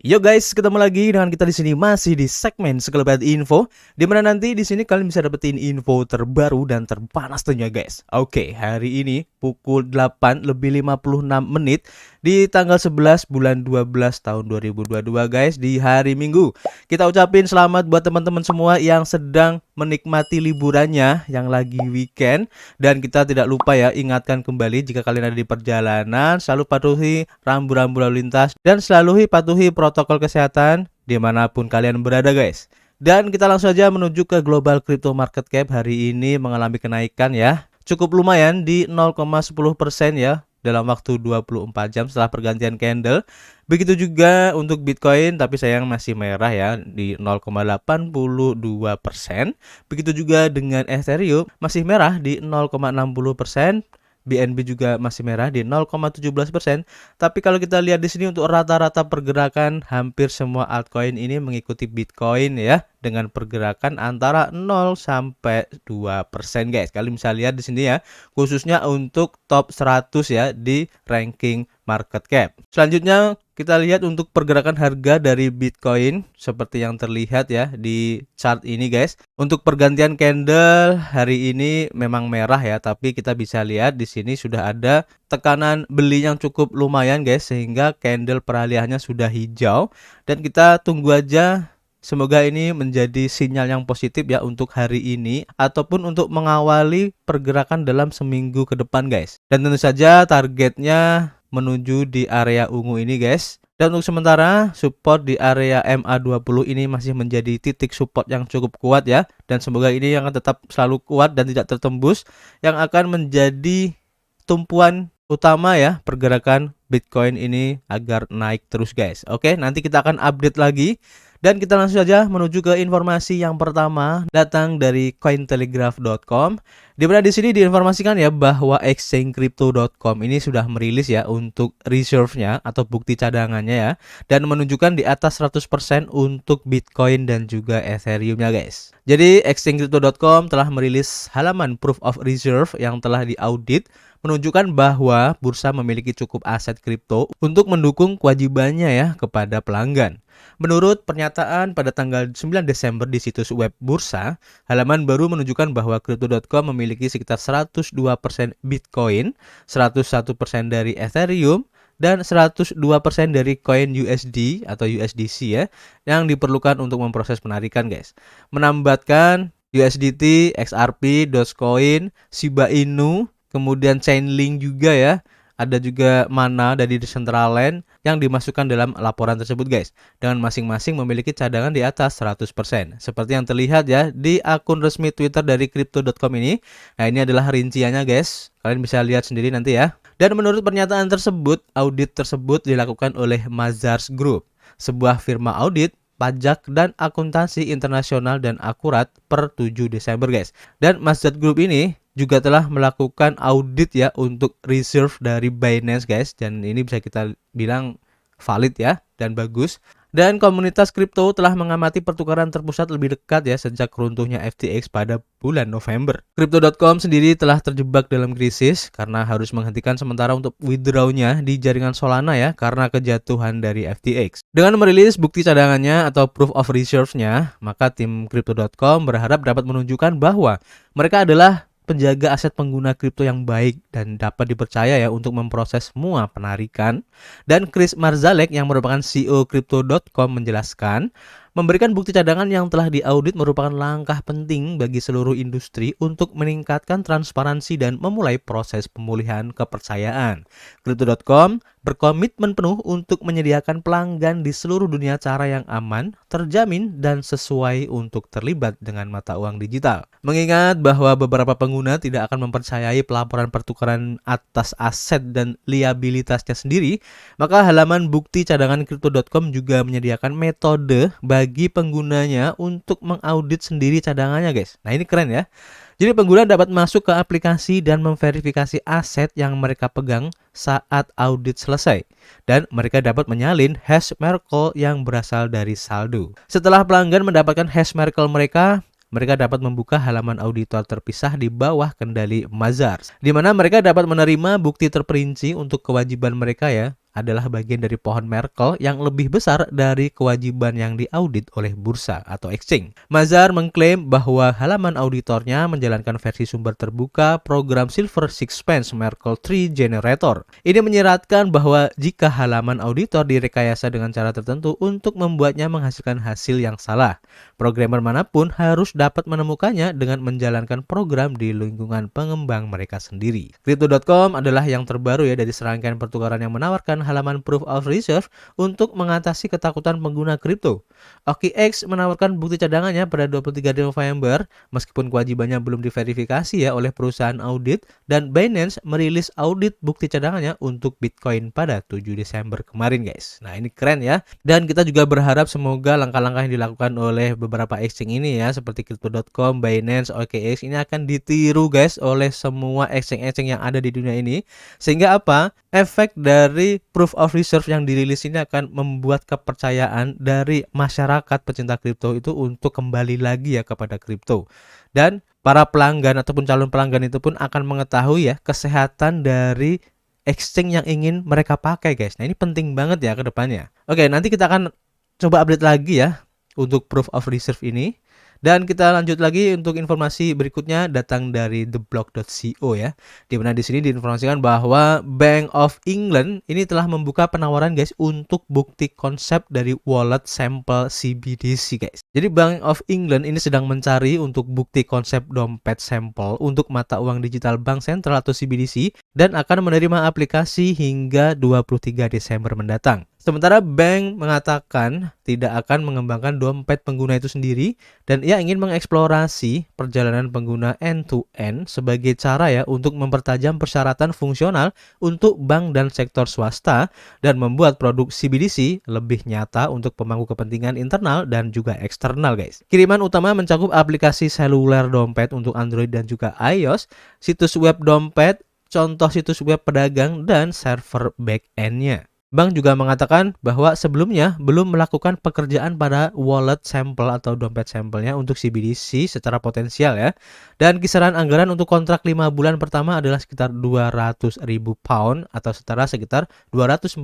Yo guys, ketemu lagi dengan kita di sini masih di segmen Sekelebat Info, di mana nanti di sini kalian bisa dapetin info terbaru dan terpanas tentunya guys. Oke, hari ini pukul 8 lebih 56 menit di tanggal 11 bulan 12 tahun 2022 guys, di hari Minggu. Kita ucapin selamat buat teman-teman semua yang sedang menikmati liburannya, yang lagi weekend. Dan kita tidak lupa ya, ingatkan kembali jika kalian ada di perjalanan, selalu patuhi rambu-rambu lalu lintas dan selalu patuhi protokol kesehatan dimanapun kalian berada guys. Dan kita langsung saja menuju ke global crypto market cap. Hari ini mengalami kenaikan ya, cukup lumayan di 0,10% ya dalam waktu 24 jam setelah pergantian candle. Begitu juga untuk Bitcoin, tapi sayang masih merah ya di 0,82%. Begitu juga dengan Ethereum, masih merah di 0,60%. BNB juga masih merah di 0,17%. Tapi kalau kita lihat di sini untuk rata-rata pergerakan, hampir semua altcoin ini mengikuti Bitcoin ya, dengan pergerakan antara 0 sampai 2% guys. Kalian bisa lihat di sini ya, khususnya untuk top 100 ya di ranking market cap. Selanjutnya kita lihat untuk pergerakan harga dari Bitcoin seperti yang terlihat ya di chart ini guys. Untuk pergantian candle hari ini memang merah ya, tapi kita bisa lihat di sini sudah ada tekanan beli yang cukup lumayan guys, sehingga candle peralihannya sudah hijau. Dan kita tunggu aja, semoga ini menjadi sinyal yang positif ya untuk hari ini ataupun untuk mengawali pergerakan dalam seminggu ke depan guys. Dan tentu saja targetnya menuju di area ungu ini guys. Dan untuk sementara support di area MA20 ini masih menjadi titik support yang cukup kuat ya. Dan semoga ini yang akan tetap selalu kuat dan tidak tertembus, yang akan menjadi tumpuan utama ya pergerakan Bitcoin ini agar naik terus guys. Oke, nanti kita akan update lagi. Dan kita langsung saja menuju ke informasi yang pertama, datang dari cointelegraph.com. Di mana di sini diinformasikan ya bahwa exchange crypto.com ini sudah merilis ya untuk reserve-nya atau bukti cadangannya ya, dan menunjukkan di atas 100% untuk Bitcoin dan juga Ethereum-nya guys. Jadi exchange crypto.com telah merilis halaman proof of reserve yang telah diaudit, menunjukkan bahwa bursa memiliki cukup aset kripto untuk mendukung kewajibannya ya kepada pelanggan. Menurut pernyataan pada tanggal 9 Desember di situs web bursa, halaman baru menunjukkan bahwa crypto.com memiliki sekitar 102% Bitcoin, 101% dari Ethereum, dan 102% dari koin USD atau USDC ya, yang diperlukan untuk memproses penarikan guys. Menambahkan USDT, XRP, Dogecoin, Shiba Inu, kemudian Chainlink juga ya. Ada juga Mana dari Decentraland yang dimasukkan dalam laporan tersebut guys, dengan masing-masing memiliki cadangan di atas 100%. Seperti yang terlihat ya di akun resmi Twitter dari crypto.com ini. Nah, ini adalah rinciannya guys. Kalian bisa lihat sendiri nanti ya. Dan menurut pernyataan tersebut, audit tersebut dilakukan oleh Mazars Group, sebuah firma audit pajak dan akuntansi internasional dan akurat per 7 Desember guys. Dan Mazars Group ini juga telah melakukan audit ya untuk reserve dari Binance guys, dan ini bisa kita bilang valid ya dan bagus. Dan komunitas kripto telah mengamati pertukaran terpusat lebih dekat ya sejak runtuhnya FTX pada bulan November. Crypto.com sendiri telah terjebak dalam krisis karena harus menghentikan sementara untuk withdrawnya di jaringan Solana ya karena kejatuhan dari FTX. Dengan merilis bukti cadangannya atau proof of reserve-nya, maka tim Crypto.com berharap dapat menunjukkan bahwa mereka adalah penjaga aset pengguna kripto yang baik dan dapat dipercaya ya untuk memproses semua penarikan. Dan Chris Marszalek yang merupakan CEO Crypto.com menjelaskan, memberikan bukti cadangan yang telah diaudit merupakan langkah penting bagi seluruh industri untuk meningkatkan transparansi dan memulai proses pemulihan kepercayaan. Crypto.com berkomitmen penuh untuk menyediakan pelanggan di seluruh dunia cara yang aman, terjamin, dan sesuai untuk terlibat dengan mata uang digital. Mengingat bahwa beberapa pengguna tidak akan mempercayai pelaporan pertukaran atas aset dan liabilitasnya sendiri, maka halaman bukti cadangan crypto.com juga menyediakan metode bagi penggunanya untuk mengaudit sendiri cadangannya guys. Nah, ini keren ya. Jadi pengguna dapat masuk ke aplikasi dan memverifikasi aset yang mereka pegang saat audit selesai. Dan mereka dapat menyalin hash Merkle yang berasal dari saldo. Setelah pelanggan mendapatkan hash Merkle mereka dapat membuka halaman auditor terpisah di bawah kendali Mazars, di mana mereka dapat menerima bukti terperinci untuk kewajiban mereka ya adalah bagian dari pohon Merkle yang lebih besar dari kewajiban yang diaudit oleh bursa atau exchange. Mazar mengklaim bahwa halaman auditornya menjalankan versi sumber terbuka program Silver Sixpence Merkle Tree Generator. Ini menyiratkan bahwa jika halaman auditor direkayasa dengan cara tertentu untuk membuatnya menghasilkan hasil yang salah, programmer manapun harus dapat menemukannya dengan menjalankan program di lingkungan pengembang mereka sendiri. Crypto.com adalah yang terbaru ya dari serangkaian pertukaran yang menawarkan halaman Proof of Reserve untuk mengatasi ketakutan pengguna kripto. OKX menawarkan bukti cadangannya pada 23 November meskipun kewajibannya belum diverifikasi ya oleh perusahaan audit, dan Binance merilis audit bukti cadangannya untuk Bitcoin pada 7 Desember kemarin guys. Nah ini keren ya, dan kita juga berharap semoga langkah-langkah yang dilakukan oleh beberapa exchange ini ya seperti Crypto.com, Binance, OKX ini akan ditiru guys oleh semua exchange-exchange yang ada di dunia ini, sehingga apa? Efek dari Proof of Reserve yang dirilis ini akan membuat kepercayaan dari masyarakat pecinta kripto itu untuk kembali lagi ya kepada kripto. Dan para pelanggan ataupun calon pelanggan itu pun akan mengetahui ya kesehatan dari exchange yang ingin mereka pakai guys. Nah ini penting banget ya ke depannya. Oke, nanti kita akan coba update lagi ya untuk Proof of Reserve ini. Dan kita lanjut lagi untuk informasi berikutnya datang dari theblock.co ya. Di mana di sini diinformasikan bahwa Bank of England ini telah membuka penawaran guys untuk bukti konsep dari wallet sampel CBDC guys. Jadi Bank of England ini sedang mencari untuk bukti konsep dompet sampel untuk mata uang digital bank sentral atau CBDC dan akan menerima aplikasi hingga 23 Desember mendatang. Sementara bank mengatakan tidak akan mengembangkan dompet pengguna itu sendiri dan ia ingin mengeksplorasi perjalanan pengguna end-to-end sebagai cara ya untuk mempertajam persyaratan fungsional untuk bank dan sektor swasta dan membuat produk CBDC lebih nyata untuk pemangku kepentingan internal dan juga eksternal guys. Kiriman utama mencakup aplikasi seluler dompet untuk Android dan juga iOS, situs web dompet, contoh situs web pedagang, dan server back-end-nya. Bank juga mengatakan bahwa sebelumnya belum melakukan pekerjaan pada wallet sampel atau dompet sampelnya untuk CBDC secara potensial ya. Dan kisaran anggaran untuk kontrak 5 bulan pertama adalah sekitar 200.000 pound atau setara sekitar 245.200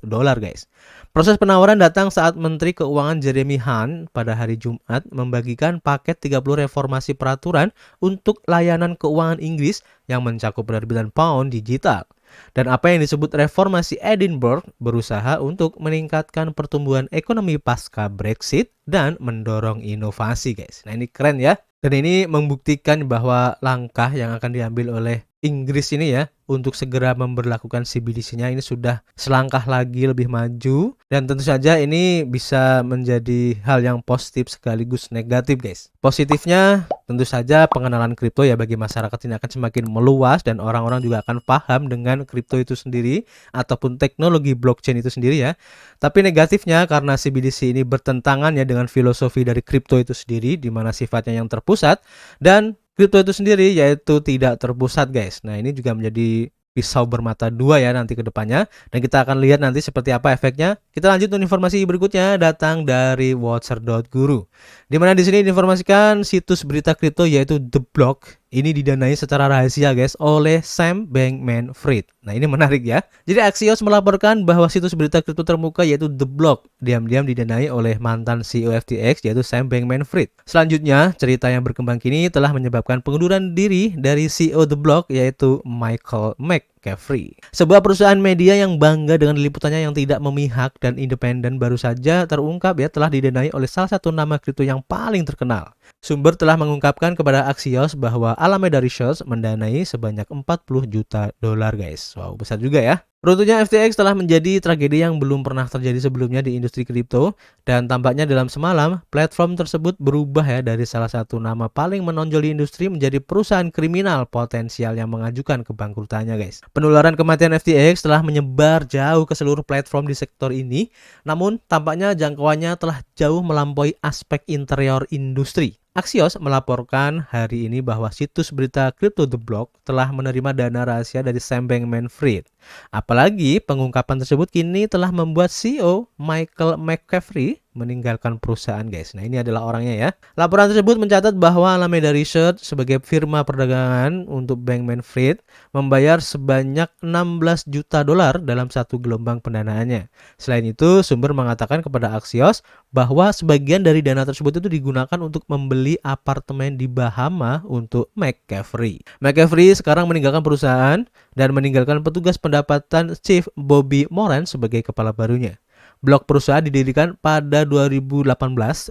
dolar guys. Proses penawaran datang saat Menteri Keuangan Jeremy Hunt pada hari Jumat membagikan paket 30 reformasi peraturan untuk layanan keuangan Inggris yang mencakup penerbitan pound digital. Dan apa yang disebut reformasi Edinburgh berusaha untuk meningkatkan pertumbuhan ekonomi pasca Brexit dan mendorong inovasi guys. Nah ini keren ya. Dan ini membuktikan bahwa langkah yang akan diambil oleh Inggris ini ya untuk segera memberlakukan CBDC-nya ini sudah selangkah lagi lebih maju, dan tentu saja ini bisa menjadi hal yang positif sekaligus negatif guys. Positifnya tentu saja pengenalan kripto ya bagi masyarakat ini akan semakin meluas dan orang-orang juga akan paham dengan kripto itu sendiri ataupun teknologi blockchain itu sendiri ya. Tapi negatifnya karena CBDC ini bertentangan ya dengan filosofi dari kripto itu sendiri di mana sifatnya yang terpusat dan kripto itu sendiri yaitu tidak terpusat guys. Nah ini juga menjadi pisau bermata dua ya nanti ke depannya, dan kita akan lihat nanti seperti apa efeknya. Kita lanjut untuk informasi berikutnya datang dari Watcher.guru. Di mana di sini diinformasikan situs berita kripto yaitu The Block ini didanai secara rahasia guys oleh Sam Bankman-Fried. Nah ini menarik ya. Jadi Axios melaporkan bahwa situs berita kripto termuka yaitu The Block diam-diam didanai oleh mantan CEO FTX yaitu Sam Bankman-Fried. Selanjutnya cerita yang berkembang kini telah menyebabkan pengunduran diri dari CEO The Block yaitu Michael McCaffrey. Sebuah perusahaan media yang bangga dengan liputannya yang tidak memihak dan independen baru saja terungkap ya telah didanai oleh salah satu nama kripto yang paling terkenal. Sumber telah mengungkapkan kepada Axios bahwa Alameda Research mendanai sebanyak 40 juta dolar guys. Wow, besar juga ya. Runtuhnya FTX telah menjadi tragedi yang belum pernah terjadi sebelumnya di industri kripto, dan tampaknya dalam semalam platform tersebut berubah ya dari salah satu nama paling menonjol di industri menjadi perusahaan kriminal potensial yang mengajukan kebangkrutannya guys. Penularan kematian FTX telah menyebar jauh ke seluruh platform di sektor ini, namun tampaknya jangkauannya telah jauh melampaui aspek interior industri. Axios melaporkan hari ini bahwa situs berita kripto The Block telah menerima dana rahasia dari Sam Bankman-Fried. Apalagi pengungkapan tersebut kini telah membuat CEO Michael McCaffrey meninggalkan perusahaan guys. Nah ini adalah orangnya ya. Laporan tersebut mencatat bahwa Alameda Research sebagai firma perdagangan untuk Bankman-Fried membayar sebanyak 16 juta dolar dalam satu gelombang pendanaannya. Selain itu, sumber mengatakan kepada Axios bahwa sebagian dari dana tersebut itu digunakan untuk membeli apartemen di Bahama untuk McCaffrey. McCaffrey sekarang meninggalkan perusahaan dan meninggalkan petugas pendapatan Chief Bobby Moran sebagai kepala barunya. Blok perusahaan didirikan pada 2018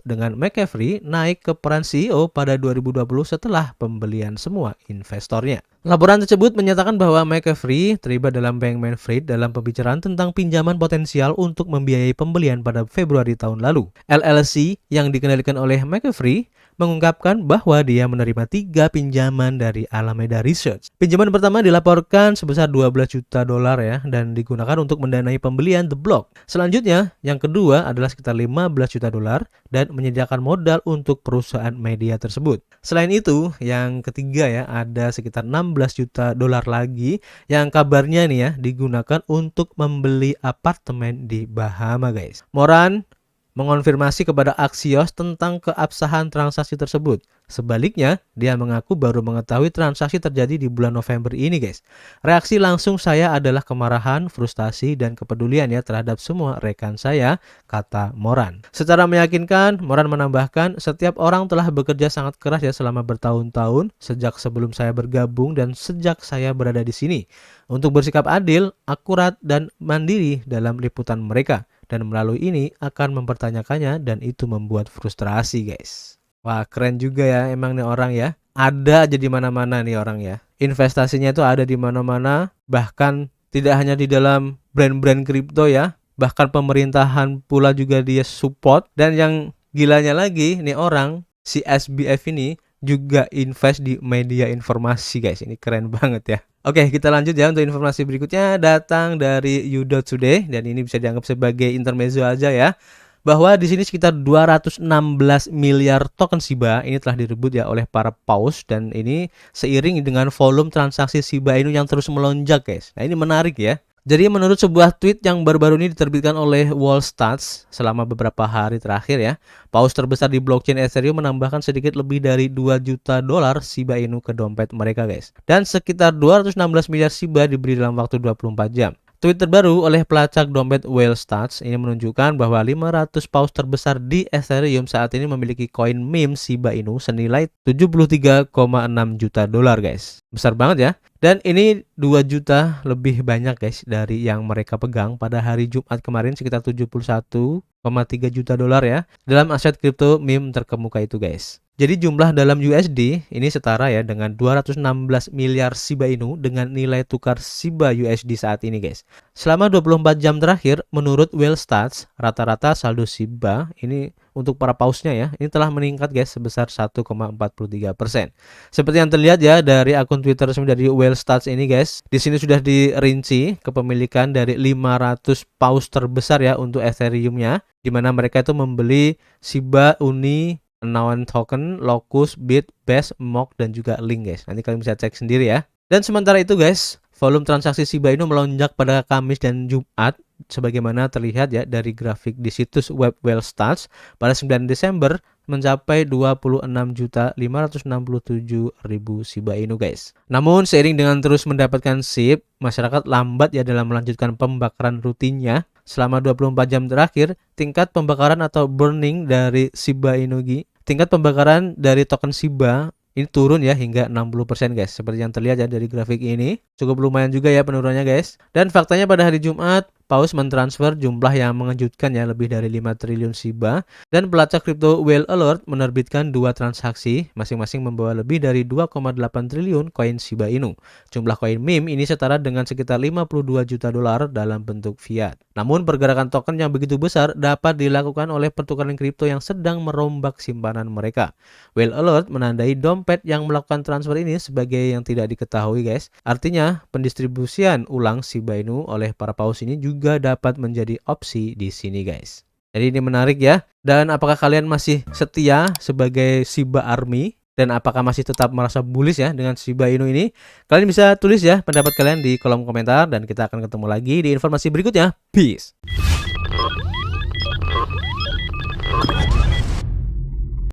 dengan McCaffrey naik ke peran CEO pada 2020 setelah pembelian semua investornya. Laporan tersebut menyatakan bahwa McCaffrey terlibat dalam Bankman-Fried dalam pembicaraan tentang pinjaman potensial untuk membiayai pembelian pada Februari tahun lalu. LLC yang dikendalikan oleh McCaffrey mengungkapkan bahwa dia menerima 3 pinjaman dari Alameda Research. Pinjaman pertama dilaporkan sebesar 12 juta dolar ya dan digunakan untuk mendanai pembelian The Block. Selanjutnya, yang kedua adalah sekitar 15 juta dolar dan menyediakan modal untuk perusahaan media tersebut. Selain itu, yang ketiga ya ada sekitar 16 juta dolar lagi yang kabarnya nih ya digunakan untuk membeli apartemen di Bahama guys. Moran mengonfirmasi kepada Axios tentang keabsahan transaksi tersebut. Sebaliknya, dia mengaku baru mengetahui transaksi terjadi di bulan November ini guys. Reaksi langsung saya adalah kemarahan, frustasi, dan kepedulian ya terhadap semua rekan saya, kata Moran. Secara meyakinkan, Moran menambahkan setiap orang telah bekerja sangat keras ya selama bertahun-tahun sejak sebelum saya bergabung dan sejak saya berada di sini untuk bersikap adil, akurat, dan mandiri dalam liputan mereka. Dan melalui ini akan mempertanyakannya dan itu membuat frustrasi guys. Wah keren juga ya emang nih orang ya. Ada aja di mana-mana nih orang ya. Investasinya itu ada di mana-mana. Bahkan tidak hanya di dalam brand-brand kripto ya. Bahkan pemerintahan pula juga dia support. Dan yang gilanya lagi nih orang si SBF ini juga invest di media informasi guys. Ini keren banget ya. Oke, kita lanjut ya untuk informasi berikutnya datang dari You.Today dan ini bisa dianggap sebagai intermezzo aja ya. Bahwa di sini sekitar 216 miliar token Shiba ini telah direbut ya oleh para paus dan ini seiring dengan volume transaksi Shiba Inu yang terus melonjak guys. Nah, ini menarik ya. Jadi menurut sebuah tweet yang baru-baru ini diterbitkan oleh Wallstats selama beberapa hari terakhir ya, paus terbesar di blockchain Ethereum menambahkan sedikit lebih dari 2 juta dolar Shiba Inu ke dompet mereka guys. Dan sekitar 216 miliar Shiba diberi dalam waktu 24 jam. Tweet terbaru oleh pelacak dompet Wallstats ini menunjukkan bahwa 500 paus terbesar di Ethereum saat ini memiliki koin meme Shiba Inu senilai 73,6 juta dolar guys. Besar banget ya. Dan ini 2 juta lebih banyak guys dari yang mereka pegang pada hari Jumat kemarin sekitar 71,3 juta dolar ya dalam aset kripto meme terkemuka itu guys. Jadi jumlah dalam USD ini setara ya dengan 216 miliar Shiba Inu dengan nilai tukar Shiba USD saat ini guys. Selama 24 jam terakhir menurut Wallstats rata-rata saldo Shiba ini untuk para pausnya ya ini telah meningkat guys sebesar 1,43%. Seperti yang terlihat ya dari akun Twitter resmi dari Wallstats ini guys. Di sini sudah dirinci kepemilikan dari 500 paus terbesar ya untuk Ethereum-nya di mana mereka itu membeli Shiba Uni, Noun Token, Locus, Bit, Bash, Mock, dan juga Link guys. Nanti kalian bisa cek sendiri ya. Dan sementara itu guys, volume transaksi Shiba Inu melonjak pada Kamis dan Jumat sebagaimana terlihat ya dari grafik di situs web Wallstats pada 9 Desember mencapai 26.567.000 Shiba Inu guys. Namun seiring dengan terus mendapatkan SIP, masyarakat lambat ya dalam melanjutkan pembakaran rutinnya. Selama 24 jam terakhir, tingkat pembakaran atau burning dari Shiba Inu tingkat pembakaran dari token Shiba ini turun ya hingga 60% guys. Seperti yang terlihat ya dari grafik ini. Cukup lumayan juga ya penurunannya guys. Dan faktanya pada hari Jumat, paus mentransfer jumlah yang mengejutkan ya lebih dari 5 triliun Shiba. Dan pelacak kripto Whale Alert menerbitkan 2 transaksi masing-masing membawa lebih dari 2,8 triliun koin Shiba Inu. Jumlah koin meme ini setara dengan sekitar 52 juta dolar dalam bentuk fiat. Namun pergerakan token yang begitu besar dapat dilakukan oleh pertukaran kripto yang sedang merombak simpanan mereka. Whale Alert menandai dompet yang melakukan transfer ini sebagai yang tidak diketahui guys. Artinya pendistribusian ulang Shiba Inu oleh para paus ini juga dapat menjadi opsi di sini guys. Jadi ini menarik ya. Dan apakah kalian masih setia sebagai Shiba Army? Dan apakah masih tetap merasa bullish ya dengan Shiba Inu ini? Kalian bisa tulis ya pendapat kalian di kolom komentar dan kita akan ketemu lagi di informasi berikutnya. Peace.